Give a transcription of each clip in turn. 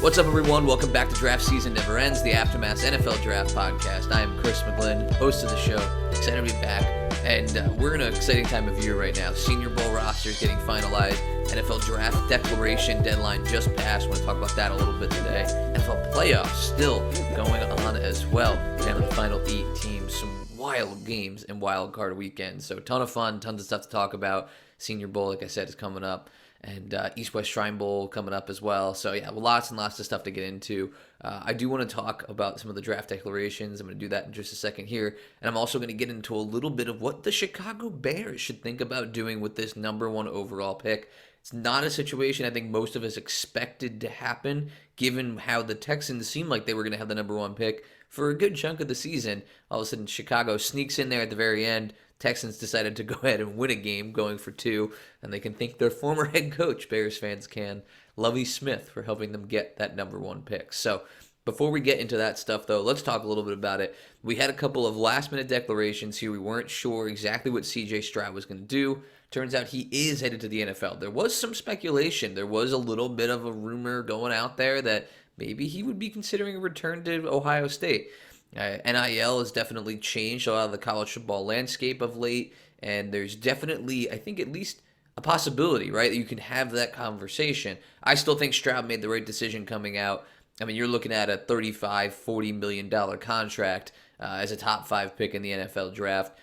What's up, everyone? Welcome back to Draft Season Never Ends, the Aftermath NFL Draft Podcast. I am Chris McGlynn, host of the show. Excited to be back, and we're in an exciting time of year right now. Senior Bowl rosters getting finalized. NFL Draft Declaration deadline just passed. I want to talk about that a little bit today. NFL playoffs still going on as well. Down to the final 8 teams. Some wild games and wild card weekends. So a ton of fun, tons of stuff to talk about. Senior Bowl, like I said, is coming up. And East-West Shrine Bowl coming up as well. So, yeah, lots and lots of stuff to get into. I do want to talk about some of the draft declarations. I'm going to do that in just a second here. And I'm also going to get into a little bit of what the Chicago Bears should think about doing with this number 1 overall pick. It's not a situation I think most of us expected to happen, given how the Texans seemed like they were going to have the number 1 pick for a good chunk of the season. All of a sudden, Chicago sneaks in there at the very end. Texans decided to go ahead and win a game, going for 2, and they can thank their former head coach, Bears fans can, Lovie Smith, for helping them get that number 1 pick. So before we get into that stuff, though, let's talk a little bit about it. We had a couple of last-minute declarations here. We weren't sure exactly what C.J. Stroud was going to do. Turns out he is headed to the NFL. There was some speculation. There was a little bit of a rumor going out there that maybe he would be considering a return to Ohio State. NIL has definitely changed a lot of the college football landscape of late, and there's definitely, I think, at least a possibility, right, that you can have that conversation. I still think Stroud made the right decision coming out. I mean, you're looking at a $35-40 million contract as a top 5 pick in the NFL draft.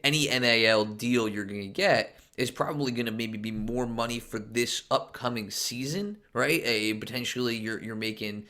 Any NIL deal you're going to get is probably going to maybe be more money for this upcoming season, right? Potentially you're making,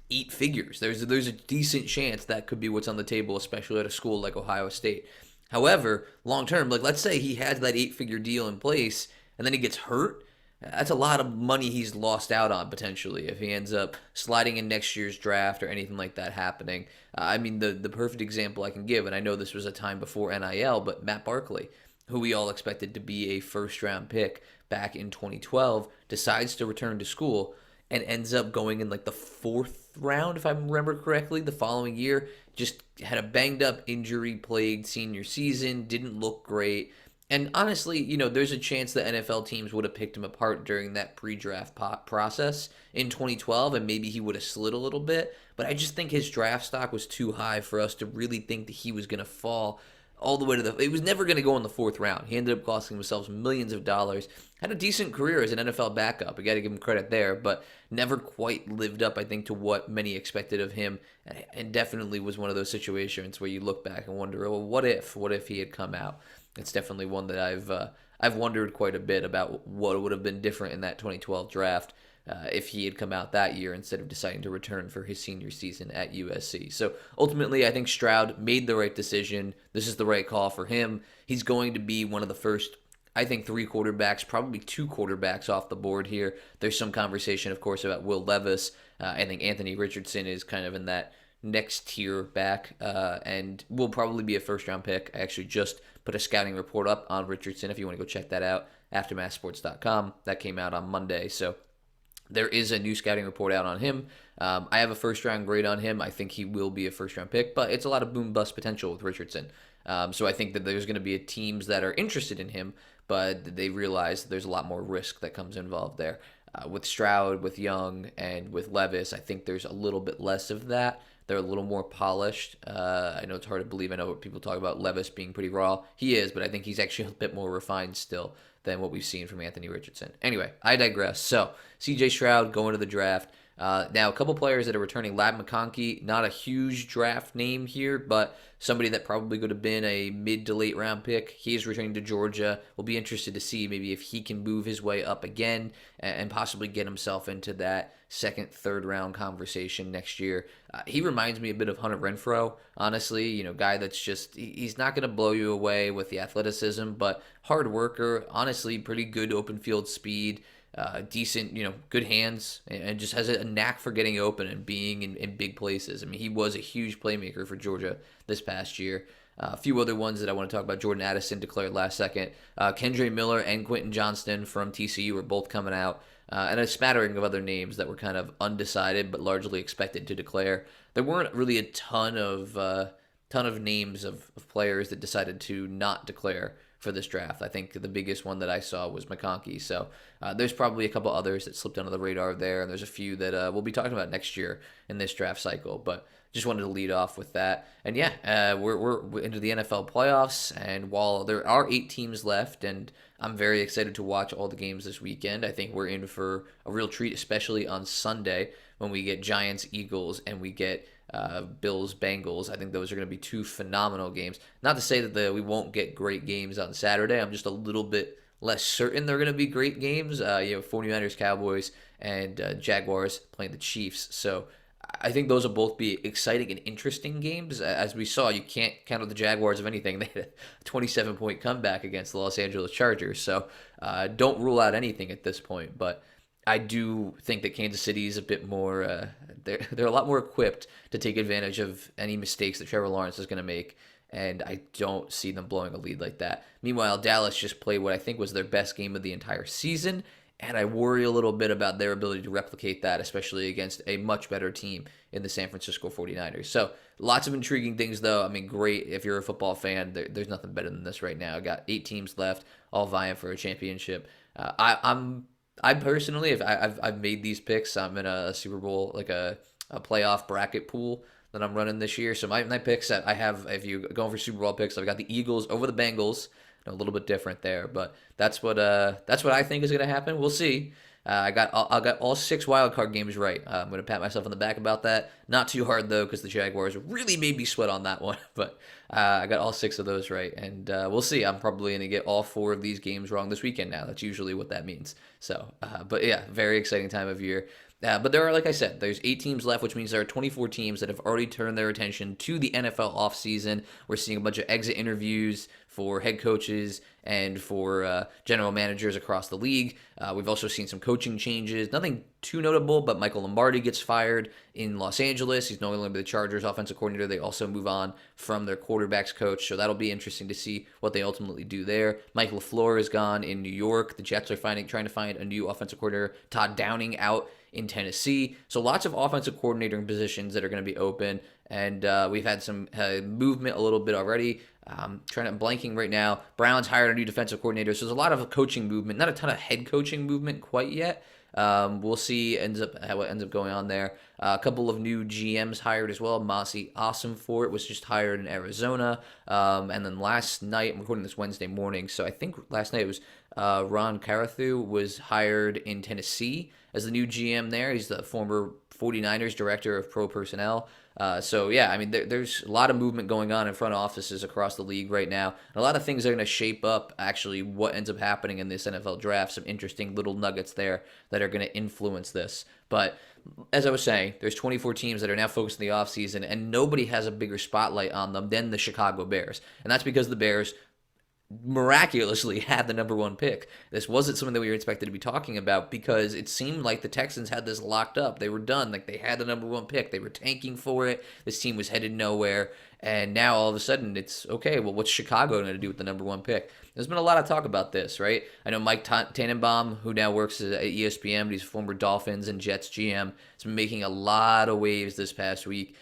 8 figures. There's a decent chance that could be what's on the table, especially at a school like Ohio State. However, long term, like let's say he has that 8-figure deal in place and then he gets hurt. That's a lot of money he's lost out on potentially if he ends up sliding in next year's draft or anything like that happening. I mean, the perfect example I can give, and I know this was a time before NIL, but Matt Barkley, who we all expected to be a first-round pick back in 2012, decides to return to school and ends up going in like the 4th round, if I remember correctly, the following year. Just had a banged-up, injury-plagued senior season, didn't look great. And honestly, there's a chance that NFL teams would have picked him apart during that pre-draft process in 2012, and maybe he would have slid a little bit. But I just think his draft stock was too high for us to really think that he was going to fall all the way to it was never going to go in the 4th round. He ended up costing himself millions of dollars. Had a decent career as an NFL backup. I got to give him credit there, but never quite lived up, I think, to what many expected of him. And definitely was one of those situations where you look back and wonder, well, what if he had come out? It's definitely one that I've wondered quite a bit about what would have been different in that 2012 draft if he had come out that year instead of deciding to return for his senior season at USC. So ultimately, I think Stroud made the right decision. This is the right call for him. He's going to be one of the first, I think, 3 quarterbacks, probably 2 quarterbacks off the board here. There's some conversation, of course, about Will Levis. I think Anthony Richardson is kind of in that next tier back and will probably be a first-round pick. I actually just put a scouting report up on Richardson if you want to go check that out, aftermathsports.com. That came out on Monday, so there is a new scouting report out on him. I have a first-round grade on him. I think he will be a first-round pick, but it's a lot of boom-bust potential with Richardson. So I think that there's going to be teams that are interested in him, but they realize there's a lot more risk that comes involved there. With Stroud, with Young, and with Levis, I think there's a little bit less of that. They're a little more polished. I know it's hard to believe. I know people talk about Levis being pretty raw. He is, but I think he's actually a bit more refined still than what we've seen from Anthony Richardson. Anyway, I digress. So, C.J. Stroud going to the draft. Now, a couple players that are returning. Ladd McConkey, not a huge draft name here, but somebody that probably could have been a mid to late round pick. He is returning to Georgia. We'll be interested to see maybe if he can move his way up again and possibly get himself into that 2nd, 3rd round conversation next year. He reminds me a bit of Hunter Renfrow, honestly. Guy that's just, he's not going to blow you away with the athleticism, but hard worker, honestly, pretty good open field speed. Decent, good hands, and just has a knack for getting open and being in big places. I mean, he was a huge playmaker for Georgia this past year. A few other ones that I want to talk about. Jordan Addison declared last second. Kendre Miller and Quentin Johnston from TCU are both coming out. And a smattering of other names that were kind of undecided but largely expected to declare. There weren't really a ton of names of players that decided to not declare for this draft. I think the biggest one that I saw was McConkey. So there's probably a couple others that slipped under the radar there, and there's a few that we'll be talking about next year in this draft cycle. But just wanted to lead off with that. And yeah, we're into the NFL playoffs, and while there are 8 teams left, and I'm very excited to watch all the games this weekend, I think we're in for a real treat, especially on Sunday when we get Giants, Eagles, and we get Bills, Bengals. I think those are going to be 2 phenomenal games. Not to say that we won't get great games on Saturday. I'm just a little bit less certain they're going to be great games. 49ers, Cowboys, and Jaguars playing the Chiefs. So I think those will both be exciting and interesting games. As we saw, you can't count out the Jaguars of anything. They had a 27-point comeback against the Los Angeles Chargers. So don't rule out anything at this point. But I do think that Kansas City is a bit more, they're a lot more equipped to take advantage of any mistakes that Trevor Lawrence is going to make, and I don't see them blowing a lead like that. Meanwhile, Dallas just played what I think was their best game of the entire season, and I worry a little bit about their ability to replicate that, especially against a much better team in the San Francisco 49ers. So lots of intriguing things, though. I mean, great if you're a football fan. There's nothing better than this right now. I got 8 teams left, all vying for a championship. I personally, I've made these picks. I'm in a Super Bowl, like a playoff bracket pool that I'm running this year. So my picks that I have, if you're going for Super Bowl picks, I've got the Eagles over the Bengals. A little bit different there, but that's what I think is going to happen. We'll see. I got all 6 wild card games right. I'm going to pat myself on the back about that. Not too hard though, because the Jaguars really made me sweat on that one. But I got all 6 of those right, and we'll see. I'm probably going to get all 4 of these games wrong this weekend now. That's usually what that means. So, but yeah, very exciting time of year. But there are, like I said, there's 8 teams left, which means there are 24 teams that have already turned their attention to the NFL offseason. We're seeing a bunch of exit interviews for head coaches and for general managers across the league. We've also seen some coaching changes. Nothing too notable, but Michael Lombardi gets fired in Los Angeles. He's no longer the Chargers offensive coordinator. They also move on from their quarterbacks coach, so that'll be interesting to see what they ultimately do there. Mike LaFleur is gone in New York. The Jets are trying to find a new offensive coordinator. Todd Downing out in Tennessee. So lots of offensive coordinator positions that are going to be open, and we've had some movement a little bit already. Blanking right now. Browns hired a new defensive coordinator, so there's a lot of coaching movement, not a ton of head coaching movement quite yet. We'll see what ends up going on there. A couple of new GMs hired as well. Mossy Ossenfort was just hired in Arizona. And then last night, I'm recording this Wednesday morning, so I think last night it was Ron Carathu was hired in Tennessee as the new GM there. He's the former 49ers director of pro personnel. So yeah, I mean, there's a lot of movement going on in front offices across the league right now. And a lot of things are going to shape up actually what ends up happening in this NFL draft. Some interesting little nuggets there that are going to influence this. But as I was saying, there's 24 teams that are now focused in the offseason, and nobody has a bigger spotlight on them than the Chicago Bears. And that's because the Bears miraculously had the number 1 pick. This wasn't something that we were expected to be talking about because it seemed like the Texans had this locked up. They were done. Like, they had the number 1 pick. They were tanking for it. This team was headed nowhere. And now all of a sudden it's, okay, well, what's Chicago going to do with the number 1 pick? There's been a lot of talk about this, right? I know Mike Tannenbaum, who now works at ESPN, but he's a former Dolphins and Jets GM, has been making a lot of waves this past week,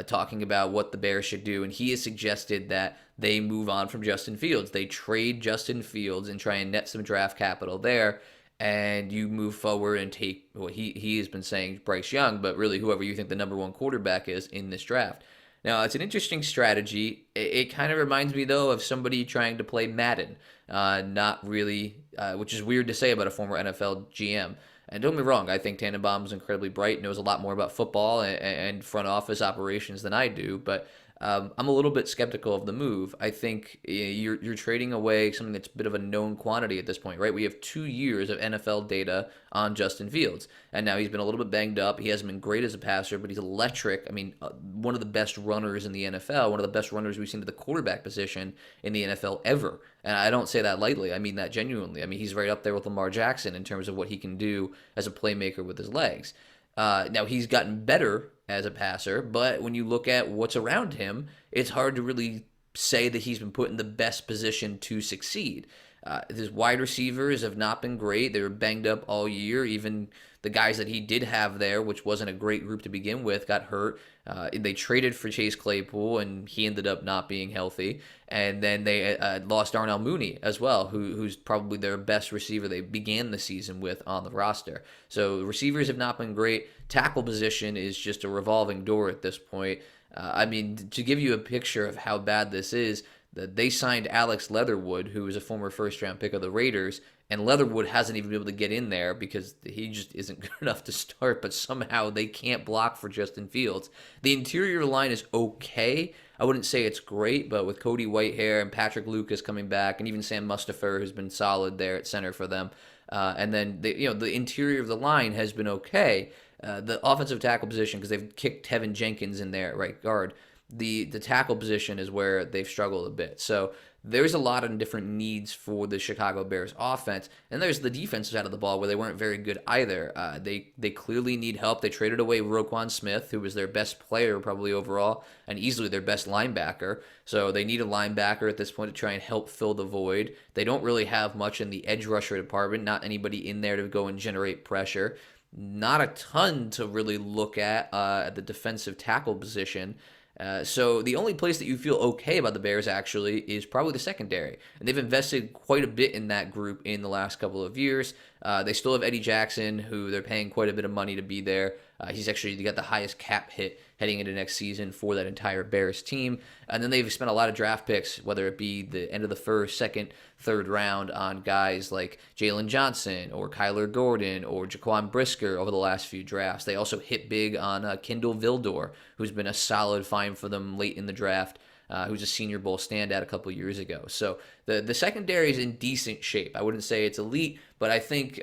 talking about what the Bears should do. And he has suggested that they move on from Justin Fields. They trade Justin Fields and try and net some draft capital there, and you move forward and take, well, he has been saying Bryce Young, but really whoever you think the number 1 quarterback is in this draft. Now, it's an interesting strategy. It kind of reminds me, though, of somebody trying to play Madden. Not really, which is weird to say about a former NFL GM. And don't get me wrong, I think Tannenbaum is incredibly bright, knows a lot more about football and front office operations than I do, but I'm a little bit skeptical of the move. I think you're trading away something that's a bit of a known quantity at this point, right? We have 2 years of NFL data on Justin Fields, and now he's been a little bit banged up. He hasn't been great as a passer, but he's electric. I mean, one of the best runners in the NFL, one of the best runners we've seen to the quarterback position in the NFL ever. And I don't say that lightly. I mean that genuinely. I mean, he's right up there with Lamar Jackson in terms of what he can do as a playmaker with his legs. Now, he's gotten better as a passer, but when you look at what's around him, it's hard to really say that he's been put in the best position to succeed. His wide receivers have not been great. They were banged up all year. Even the guys that he did have there, which wasn't a great group to begin with, got hurt. They traded for Chase Claypool, and he ended up not being healthy. And then they lost Darnell Mooney as well, who's probably their best receiver they began the season with on the roster. So receivers have not been great. Tackle position is just a revolving door at this point. I mean, to give you a picture of how bad this is, that they signed Alex Leatherwood, who was a former first-round pick of the Raiders, and Leatherwood hasn't even been able to get in there because he just isn't good enough to start, but somehow they can't block for Justin Fields. The interior line is okay. I wouldn't say it's great, but with Cody Whitehair and Patrick Lucas coming back, and even Sam Mustipher, who's been solid there at center for them, and then the interior of the line has been okay. The offensive tackle position, because they've kicked Tevin Jenkins in there at right guard, the tackle position is where they've struggled a bit. So there's a lot of different needs for the Chicago Bears offense. And there's the defensive side of the ball where they weren't very good either. They clearly need help. They traded away Roquan Smith, who was their best player probably overall and easily their best linebacker. So they need a linebacker at this point to try and help fill the void. They don't really have much in the edge rusher department, not anybody in there to go and generate pressure. Not a ton to really look at the defensive tackle position. So the only place that you feel okay about the Bears actually is probably the secondary. And they've invested quite a bit in that group in the last couple of years. They still have Eddie Jackson, who they're paying quite a bit of money to be there. He's actually got the highest cap hit heading into next season for that entire Bears team. And then they've spent a lot of draft picks, whether it be the end of the first, second, third round, on guys like Jalen Johnson or Kyler Gordon or Jaquan Brisker over the last few drafts. They also hit big on Kindle Vildor, who's been a solid find for them late in the draft. Who's a Senior Bowl standout a couple years ago. So the secondary is in decent shape. I wouldn't say it's elite, but I think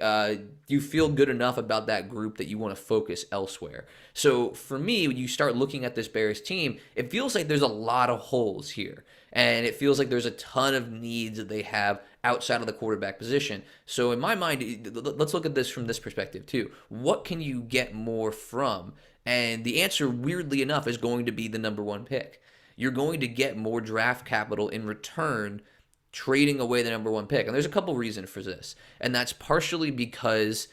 you feel good enough about that group that you want to focus elsewhere. So for me, when you start looking at this Bears team, it feels like there's a lot of holes here. And it feels like there's a ton of needs that they have outside of the quarterback position. So in my mind, let's look at this from this perspective too. What can you get more from? And the answer, weirdly enough, is going to be the number one pick. You're going to get more draft capital in return trading away the number one pick. And there's a couple reasons for this. And that's partially because,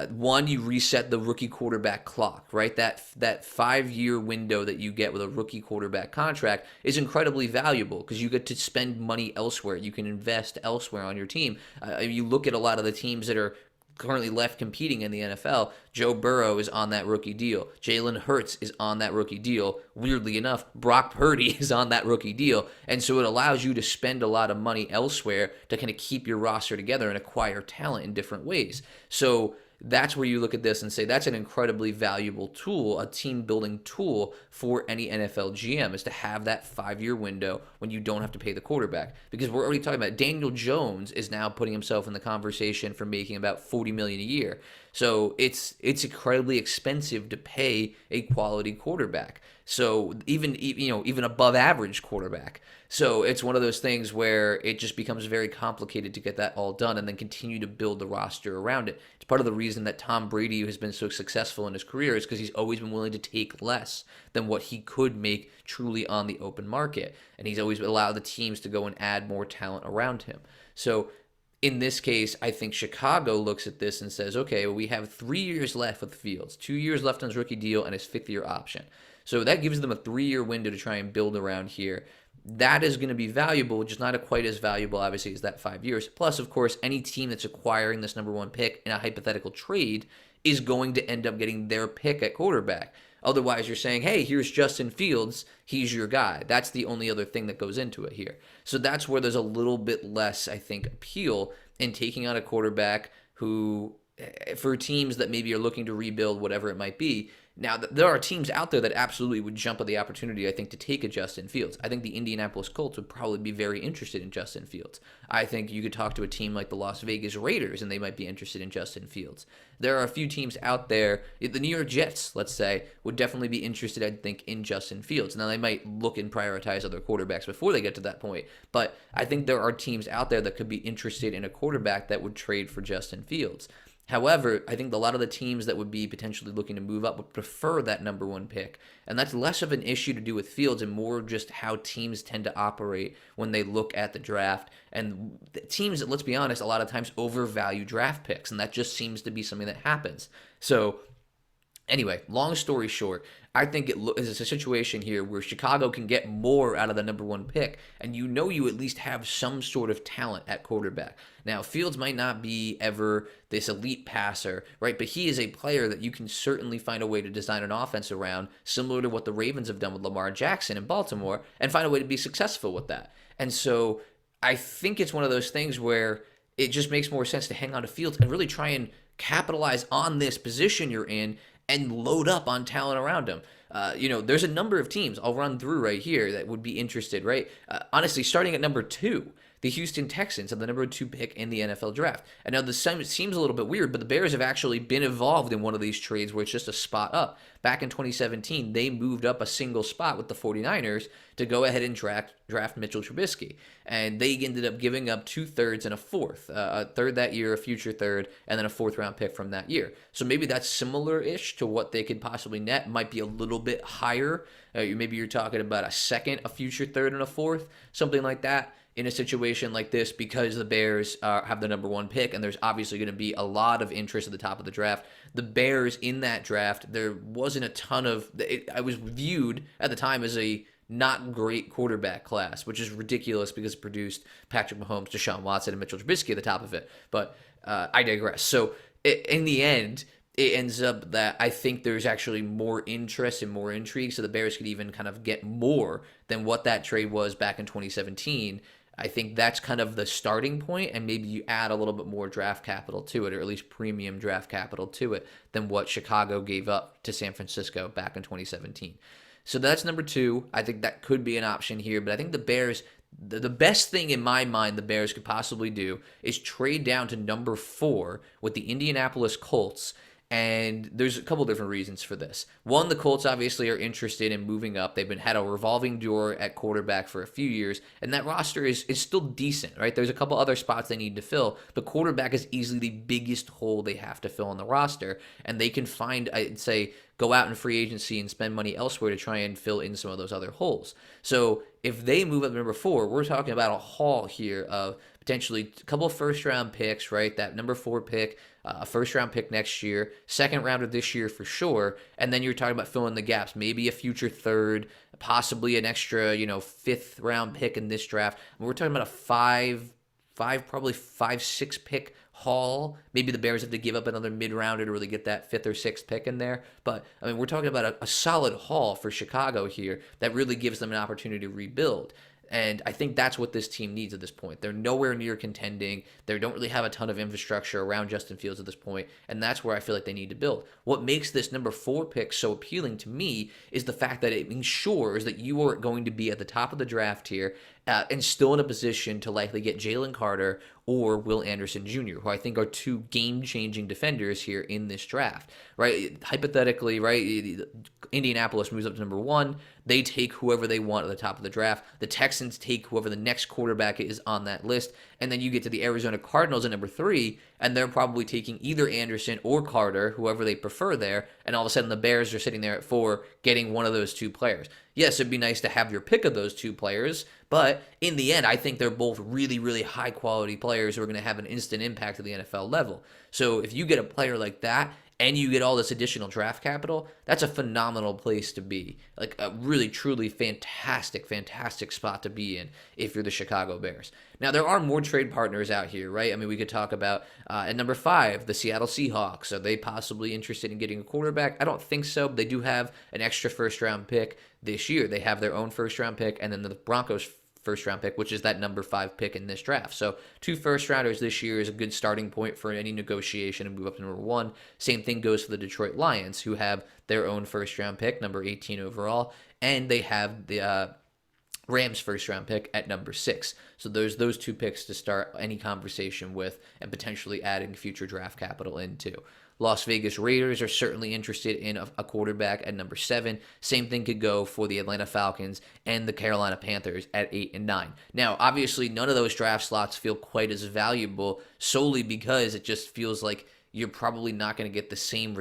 one, you reset the rookie quarterback clock, right? That 5-year window that you get with a rookie quarterback contract is incredibly valuable because you get to spend money elsewhere. You can invest elsewhere on your team. You look at a lot of the teams that are currently left competing in the NFL. Joe Burrow is on that rookie deal. Jalen Hurts is on that rookie deal. Weirdly enough, Brock Purdy is on that rookie deal. And so it allows you to spend a lot of money elsewhere to kind of keep your roster together and acquire talent in different ways. So that's where you look at this and say that's an incredibly valuable tool, a team-building tool for any NFL GM, is to have that 5-year window when you don't have to pay the quarterback. Because we're already talking about Daniel Jones is now putting himself in the conversation for making about $40 million a year. So it's incredibly expensive to pay a quality quarterback. So even above average quarterback. So it's one of those things where it just becomes very complicated to get that all done and then continue to build the roster around it. It's part of the reason that Tom Brady has been so successful in his career is because he's always been willing to take less than what he could make truly on the open market. And he's always allowed the teams to go and add more talent around him. So in this case, I think Chicago looks at this and says, okay, well, we have 3 years left with Fields, 2 years left on his rookie deal and his 5th-year option. So that gives them a 3-year window to try and build around here. That is going to be valuable, which is not quite as valuable, obviously, as that 5 years. Plus, of course, any team that's acquiring this number one pick in a hypothetical trade is going to end up getting their pick at quarterback. Otherwise, you're saying, hey, here's Justin Fields. He's your guy. That's the only other thing that goes into it here. So that's where there's a little bit less, I think, appeal in taking on a quarterback who, for teams that maybe are looking to rebuild, whatever it might be. Now, there are teams out there that absolutely would jump at the opportunity, I think, to take a Justin Fields. I think the Indianapolis Colts would probably be very interested in Justin Fields. I think you could talk to a team like the Las Vegas Raiders, and they might be interested in Justin Fields. There are a few teams out there, the New York Jets, let's say, would definitely be interested, I think, in Justin Fields. Now, they might look and prioritize other quarterbacks before they get to that point, but I think there are teams out there that could be interested in a quarterback that would trade for Justin Fields. However, I think a lot of the teams that would be potentially looking to move up would prefer that number one pick. And that's less of an issue to do with Fields and more just how teams tend to operate when they look at the draft. And the teams, let's be honest, a lot of times overvalue draft picks. And that just seems to be something that happens. So anyway, long story short, I think it's a situation here where Chicago can get more out of the number one pick, and you at least have some sort of talent at quarterback. Now, Fields might not be ever this elite passer, right? But he is a player that you can certainly find a way to design an offense around, similar to what the Ravens have done with Lamar Jackson in Baltimore, and find a way to be successful with that. And so I think it's one of those things where it just makes more sense to hang on to Fields and really try and capitalize on this position you're in and load up on talent around him. There's a number of teams I'll run through right here that would be interested, right? Honestly, starting at number 2, the Houston Texans have the number 2 pick in the NFL draft. And now this seems a little bit weird, but the Bears have actually been involved in one of these trades where it's just a spot up. Back in 2017, they moved up a single spot with the 49ers to go ahead and draft Mitchell Trubisky. And they ended up giving up 2 thirds and a fourth. A third that year, a future third, and then a 4th round pick from that year. So maybe that's similar-ish to what they could possibly net. Might be a little bit higher. Maybe you're talking about a second, a future third, and a fourth, something like that. In a situation like this, because the Bears have the number 1 pick, and there's obviously going to be a lot of interest at the top of the draft. The Bears in that draft, there wasn't a ton of. I was viewed at the time as a not great quarterback class, which is ridiculous because it produced Patrick Mahomes, Deshaun Watson, and Mitchell Trubisky at the top of it. But I digress. So in the end, it ends up that I think there's actually more interest and more intrigue, so the Bears could even kind of get more than what that trade was back in 2017. I think that's kind of the starting point, and maybe you add a little bit more draft capital to it, or at least premium draft capital to it, than what Chicago gave up to San Francisco back in 2017. So that's number 2. I think that could be an option here, but I think the Bears, the best thing in my mind the Bears could possibly do is trade down to number 4 with the Indianapolis Colts. And there's a couple different reasons for this. One, the Colts obviously are interested in moving up. They've had a revolving door at quarterback for a few years, and that roster is still decent, right? There's a couple other spots they need to fill, but quarterback is easily the biggest hole they have to fill on the roster, and they can find, I'd say, go out in free agency and spend money elsewhere to try and fill in some of those other holes. So if they move up to number 4, we're talking about a haul here of potentially a couple of first-round picks, right? That number 4 pick, a first-round pick next year, second round of this year for sure, and then you're talking about filling the gaps, maybe a future third, possibly an extra, 5th-round pick in this draft. We're talking about a probably 6 pick haul. Maybe the Bears have to give up another mid-rounder to really get that 5th or 6th pick in there. But, we're talking about a solid haul for Chicago here that really gives them an opportunity to rebuild. And I think that's what this team needs at this point. They're nowhere near contending. They don't really have a ton of infrastructure around Justin Fields at this point, and that's where I feel like they need to build. What makes this number 4 pick so appealing to me is the fact that it ensures that you are going to be at the top of the draft here and still in a position to likely get Jalen Carter or Will Anderson Jr., who I think are 2 game-changing defenders here in this draft, right? Hypothetically, right, Indianapolis moves up to number 1. They take whoever they want at the top of the draft. The Texans take whoever the next quarterback is on that list. And then you get to the Arizona Cardinals at number 3, and they're probably taking either Anderson or Carter, whoever they prefer there. And all of a sudden the Bears are sitting there at 4, getting one of those 2 players. Yes, it'd be nice to have your pick of those 2 players, but in the end, I think they're both really, really high-quality players who are going to have an instant impact at the NFL level. So if you get a player like that, and you get all this additional draft capital, that's a phenomenal place to be. Like a really, truly fantastic, fantastic spot to be in if you're the Chicago Bears. Now, there are more trade partners out here, right? We could talk about, at number 5, the Seattle Seahawks. Are they possibly interested in getting a quarterback? I don't think so. But they do have an extra first-round pick this year. They have their own first-round pick, and then the Broncos first-round pick, which is that number 5 pick in this draft. So 2 first-rounders this year is a good starting point for any negotiation and move up to number 1. Same thing goes for the Detroit Lions, who have their own first-round pick, number 18 overall, and they have the Rams first-round pick at number 6. So there's those 2 picks to start any conversation with and potentially adding future draft capital into. Las Vegas Raiders are certainly interested in a quarterback at number 7. Same thing could go for the Atlanta Falcons and the Carolina Panthers at 8 and 9. Now, obviously, none of those draft slots feel quite as valuable solely because it just feels like you're probably not going to get the same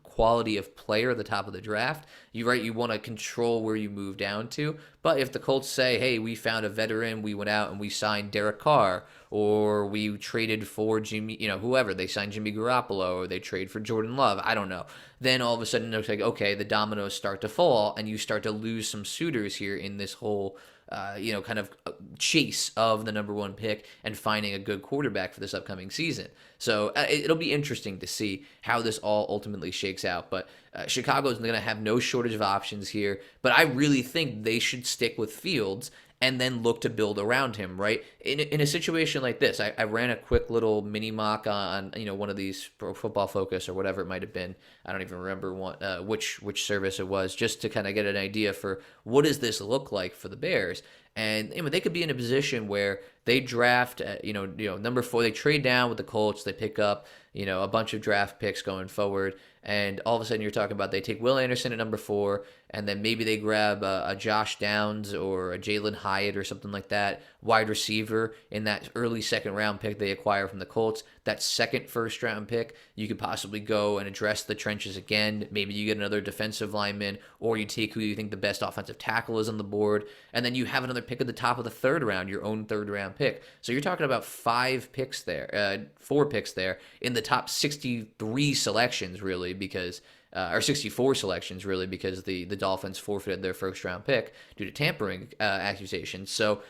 quality of player at the top of the draft. You're right, you want to control where you move down to. But if the Colts say, hey, we found a veteran, we went out and we signed Derek Carr, or we traded for Jimmy, whoever, they signed Jimmy Garoppolo, or they trade for Jordan Love, I don't know. Then all of a sudden it's like, okay, the dominoes start to fall and you start to lose some suitors here in this whole kind of chase of the number one pick and finding a good quarterback for this upcoming season. So it'll be interesting to see how this all ultimately shakes out. But Chicago's going to have no shortage of options here. But I really think they should stick with Fields and then look to build around him, right? In a situation like this, I ran a quick little mini mock on one of these Pro Football Focus or whatever it might have been. I don't even remember which service it was, just to kind of get an idea for what does this look like for the Bears. And they could be in a position where they draft, number 4. They trade down with the Colts. They pick up, a bunch of draft picks going forward. And all of a sudden you're talking about they take Will Anderson at number 4, and then maybe they grab a Josh Downs or a Jalen Hyatt or something like that, wide receiver in that early second round pick they acquire from the Colts. That second first round pick, you could possibly go and address the trenches again. Maybe you get another defensive lineman, or you take who you think the best offensive tackle is on the board, and then you have another pick at the top of the third round, your own third round pick. So you're talking about 4 picks there in the top 63 selections, really, because or 64 selections, really, because the Dolphins forfeited their first round pick due to tampering accusations. So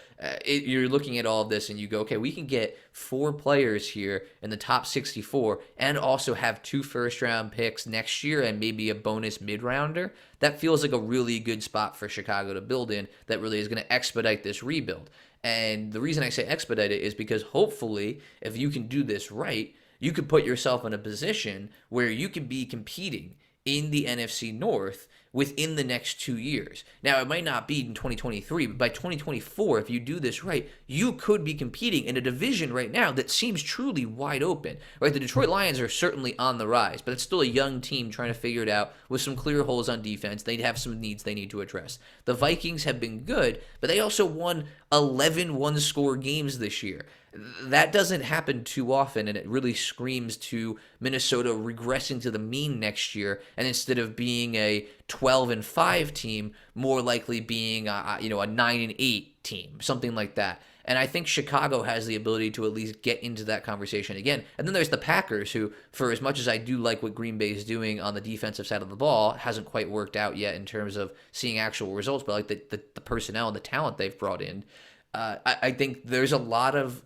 you're looking at all of this and you go, okay, we can get 4 players here in the top 64 and also have 2 first round picks next year and maybe a bonus mid rounder. That feels like a really good spot for Chicago to build in that really is going to expedite this rebuild. And the reason I say expedite it is because hopefully if you can do this right, you could put yourself in a position where you could be competing in the NFC North within the next 2 years. Now, it might not be in 2023, but by 2024, if you do this right, you could be competing in a division right now that seems truly wide open, right? The Detroit Lions are certainly on the rise, but it's still a young team trying to figure it out with some clear holes on defense. They have some needs they need to address. The Vikings have been good, but they also won 11 one-score games this year. That doesn't happen too often, and it really screams to Minnesota regressing to the mean next year, and instead of being a 12-5 team, more likely being a 9-8 team, something like that. And I think Chicago has the ability to at least get into that conversation again. And then there's the Packers, who, for as much as I do like what Green Bay is doing on the defensive side of the ball, hasn't quite worked out yet in terms of seeing actual results, but like the personnel and the talent they've brought in. I think there's a lot of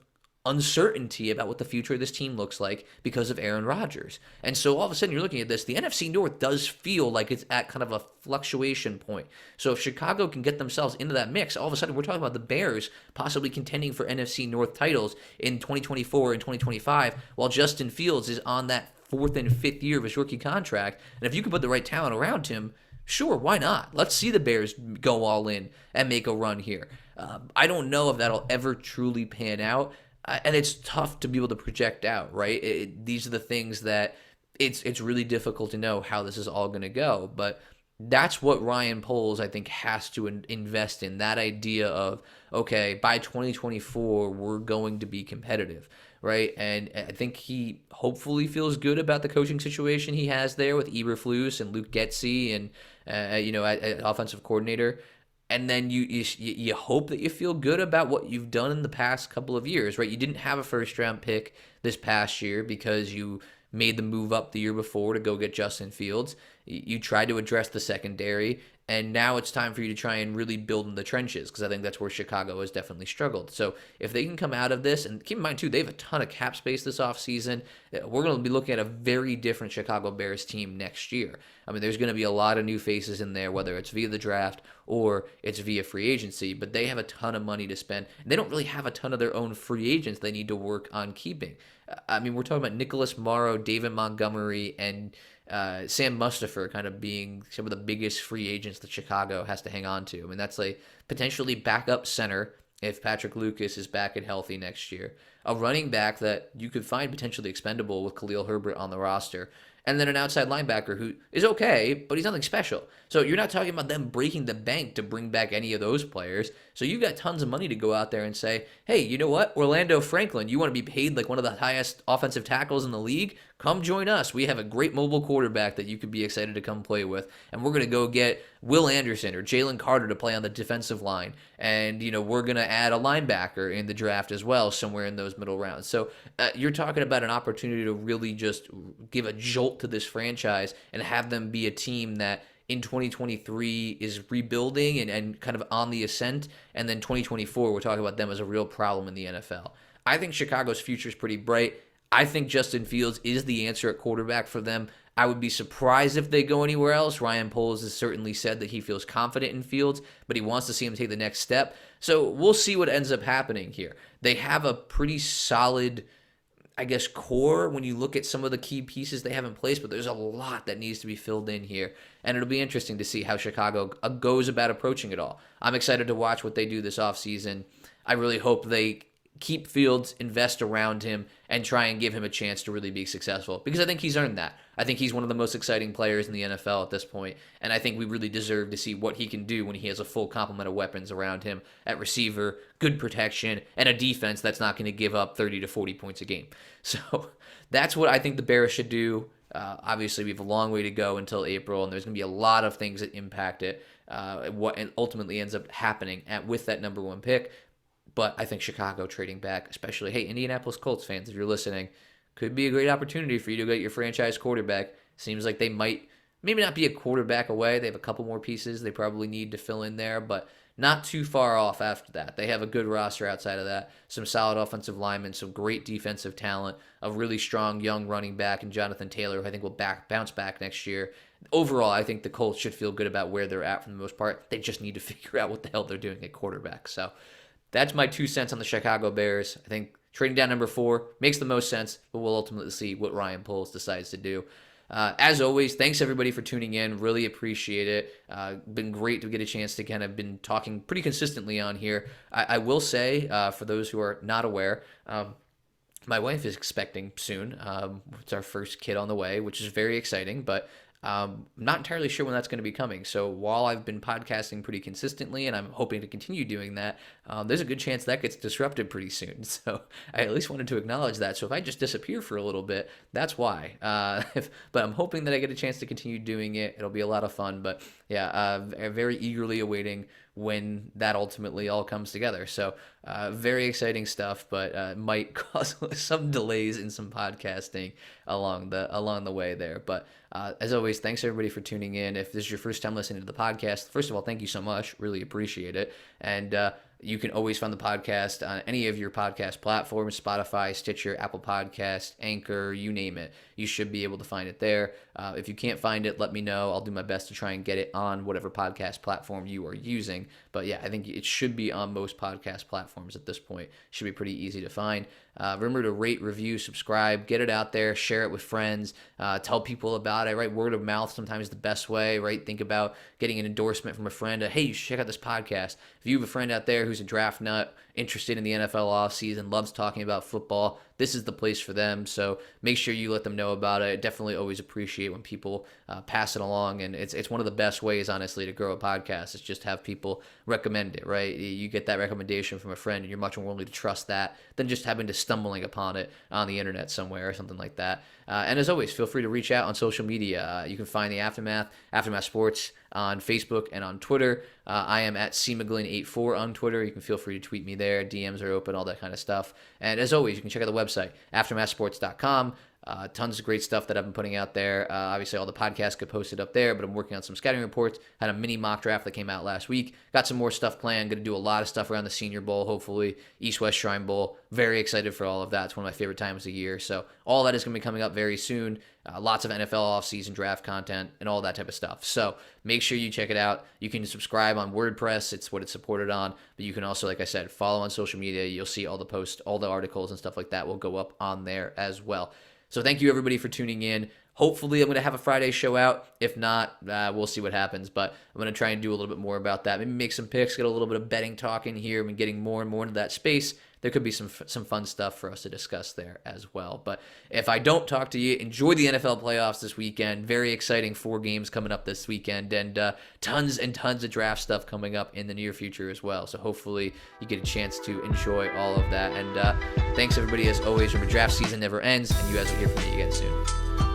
uncertainty about what the future of this team looks like because of Aaron Rodgers. And so all of a sudden you're looking at this, the NFC North does feel like it's at kind of a fluctuation point. So if Chicago can get themselves into that mix, all of a sudden we're talking about the Bears possibly contending for NFC North titles in 2024 and 2025, while Justin Fields is on that 4th and 5th year of his rookie contract. And if you can put the right talent around him, sure, why not? Let's see the Bears go all in and make a run here. I don't know if that'll ever truly pan out. And it's tough to be able to project out, right? These are the things that it's really difficult to know how this is all going to go. But that's what Ryan Poles, I think, has to invest in, that idea of, okay, by 2024, we're going to be competitive, right? And I think he hopefully feels good about the coaching situation he has there with Eberflus and Luke Getsy and, at offensive coordinator. And then you hope that you feel good about what you've done in the past couple of years, right? You didn't have a first-round pick this past year because you made the move up the year before to go get Justin Fields. You tried to address the secondary, and now it's time for you to try and really build in the trenches, because I think that's where Chicago has definitely struggled. So if they can come out of this, and keep in mind, too, they have a ton of cap space this offseason. We're going to be looking at a very different Chicago Bears team next year. I mean, there's going to be a lot of new faces in there, whether it's via the draft or it's via free agency, but they have a ton of money to spend. And they don't really have a ton of their own free agents they need to work on keeping. I mean, we're talking about Nicholas Morrow, David Montgomery, and Sam Mustipher kind of being some of the biggest free agents that Chicago has to hang on to. I mean, that's like potentially backup center if Patrick Lucas is back and healthy next year. a running back that you could find potentially expendable with Khalil Herbert on the roster, and then an outside linebacker who is okay, but he's nothing special. So you're not talking about them breaking the bank to bring back any of those players. So you've got tons of money to go out there and say, hey, you know what? Orlando Franklin, you want to be paid like one of the highest offensive tackles in the league? Come join us. We have a great mobile quarterback that you could be excited to come play with. And we're going to go get Will Anderson or Jalen Carter to play on the defensive line. And, we're going to add a linebacker in the draft as well, somewhere in those middle rounds. So you're talking about an opportunity to really just give a jolt to this franchise and have them be a team that in 2023 is rebuilding and kind of on the ascent. And then 2024, we're talking about them as a real problem in the NFL. I think Chicago's future is pretty bright. I think Justin Fields is the answer at quarterback for them. I would be surprised if they go anywhere else. Ryan Poles has certainly said that he feels confident in Fields, but he wants to see him take the next step. So we'll see what ends up happening here. They have a pretty solid, core when you look at some of the key pieces they have in place, but there's a lot that needs to be filled in here. And it'll be interesting to see how Chicago goes about approaching it all. I'm excited to watch what they do this offseason. I really hope they keep Fields, invest around him, and try and give him a chance to really be successful, because I think he's earned that. I think he's one of the most exciting players in the NFL at this point, and I think we really deserve to see what he can do when he has a full complement of weapons around him at receiver, good protection, and a defense that's not going to give up 30 to 40 points a game. So that's what I think the Bears should do. Obviously, we have a long way to go until April, and there's going to be a lot of things that impact it, what ultimately ends up happening with that number one pick. But I think Chicago trading back, especially, hey, Indianapolis Colts fans, if you're listening, could be a great opportunity for you to get your franchise quarterback. Seems like they might maybe not be a quarterback away. They have a couple more pieces they probably need to fill in there, but not too far off after that. They have a good roster outside of that, some solid offensive linemen, some great defensive talent, a really strong young running back in Jonathan Taylor, who I think will bounce back next year. Overall, I think the Colts should feel good about where they're at for the most part. They just need to figure out what the hell they're doing at quarterback. So that's my 2 cents on the Chicago Bears. I think trading down number 4 makes the most sense, but we'll ultimately see what Ryan Poles decides to do. As always, thanks everybody for tuning in. Really appreciate it. Been great to get a chance to kind of been talking pretty consistently on here. I will say, for those who are not aware, my wife is expecting soon. It's our first kid on the way, which is very exciting, but I'm not entirely sure when that's going to be coming. So while I've been podcasting pretty consistently, and I'm hoping to continue doing that, there's a good chance that gets disrupted pretty soon. So I at least wanted to acknowledge that. So if I just disappear for a little bit, that's why. But I'm hoping that I get a chance to continue doing it. It'll be a lot of fun. But yeah, very eagerly awaiting when that ultimately all comes together. So very exciting stuff, but might cause some delays in some podcasting along the way there. But as always, thanks everybody for tuning in. If this is your first time listening to the podcast, first of all, thank you so much. Really appreciate it. And you can always find the podcast on any of your podcast platforms, Spotify, Stitcher, Apple Podcast, Anchor, you name it. You should be able to find it there. If you can't find it, let me know. I'll do my best to try and get it on whatever podcast platform you are using. But yeah, I think it should be on most podcast platforms at this point. It should be pretty easy to find. Remember to rate, review, subscribe, get it out there, share it with friends, tell people about it, right? Word of mouth sometimes is the best way, right? Think about getting an endorsement from a friend. Hey, you should check out this podcast. If you have a friend out there who's a draft nut, interested in the NFL offseason, loves talking about football, this is the place for them. So make sure you let them know about it. Definitely always appreciate when people pass it along. And it's one of the best ways, honestly, to grow a podcast. Is just have people recommend it, right? You get that recommendation from a friend and you're much more willing to trust that than just having to stumbling upon it on the internet somewhere or something like that. And as always, feel free to reach out on social media. You can find the Aftermath Sports on Facebook and on Twitter. I am at cmcglynn84 on Twitter. You can feel free to tweet me there. DMs are open, all that kind of stuff. And as always, you can check out the website, aftermathsports.com. Tons of great stuff that I've been putting out there. Obviously, all the podcasts get posted up there, but I'm working on some scouting reports. Had a mini mock draft that came out last week. Got some more stuff planned. Going to do a lot of stuff around the Senior Bowl, hopefully. East-West Shrine Bowl. Very excited for all of that. It's one of my favorite times of year. So all that is going to be coming up very soon. Lots of NFL offseason draft content and all that type of stuff. So make sure you check it out. You can subscribe on WordPress. It's what it's supported on. But you can also, like I said, follow on social media. You'll see all the posts, all the articles and stuff like that will go up on there as well. So thank you, everybody, for tuning in. Hopefully, I'm going to have a Friday show out. If not, we'll see what happens. But I'm going to try and do a little bit more about that. Maybe make some picks, get a little bit of betting talk in here. I'm getting more and more into that space. There could be some fun stuff for us to discuss there as well. But if I don't talk to you, enjoy the NFL playoffs this weekend. Very exciting 4 games coming up this weekend, and tons and tons of draft stuff coming up in the near future as well. So hopefully you get a chance to enjoy all of that. And thanks everybody as always. Remember, draft season never ends, and you guys will hear from me again soon.